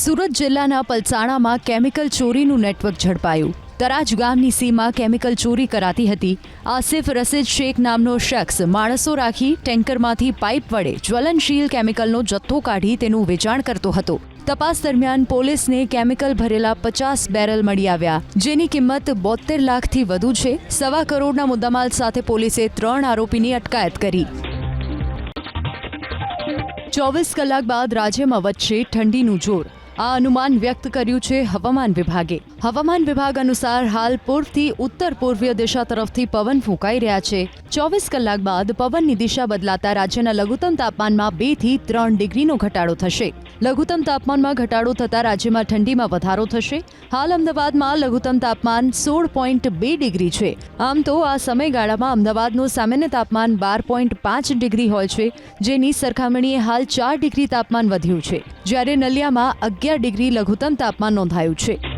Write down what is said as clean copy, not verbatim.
સુરત જિલ્લાના પલસાણામાં chemical ચોરીનું network ઝડપાયું। તરાજ ગામની સીમમાં કેમિકલ ચોરી કરાતી હતી। આસિફ રસીદ શેખ નામનો શખ્સ માણસો રાખી ટેન્કરમાંથી પાઇપ વડે જ્વલનશીલ કેમિકલનો જથ્થો કાઢી તેનું વેચાણ કરતો હતો। તપાસ દરમિયાન પોલીસને કેમિકલ ભરેલા 50 બેરલ મળી આવ્યા, જેની કિંમત 72 લાખથી વધુ છે। 1.25 કરોડના મુદ્દામાલ સાથે પોલીસે 3 આરોપીની અટકાયત કરી। 24 કલાક બાદ રાજ્યમાં વધશે ઠંડીનું જોર। આ અનુમાન વ્યક્ત કર્યું છે હવામાન વિભાગે। હવામાન વિભાગ અનુસાર હાલ પૂર્વથી ઉત્તર પૂર્વીય દિશા તરફથી પવન ફૂંકાઈ રહ્યા છે। 24 કલાક બાદ પવનની દિશા બદલાતા રાજ્યના લઘુત્તમ તાપમાનમાં 2 થી 3 ડિગ્રીનો ઘટાડો થશે। લઘુત્તમ તાપમાનમાં ઘટાડો થતાં રાજ્યમાં ઠંડીમાં વધારો થશે। હાલ અમદાવાદમાં લઘુત્તમ તાપમાન 16.2 ડિગ્રી છે। આમ તો આ સમયગાળામાં અમદાવાદનું સામાન્ય તાપમાન 12.5 ડિગ્રી હોય છે, જેની સરખામણીએ હાલ 4 ડિગ્રી તાપમાન વધ્યું છે, જ્યારે નલિયામાં 11 ડિગ્રી લઘુત્તમ તાપમાન નોંધાયું છે।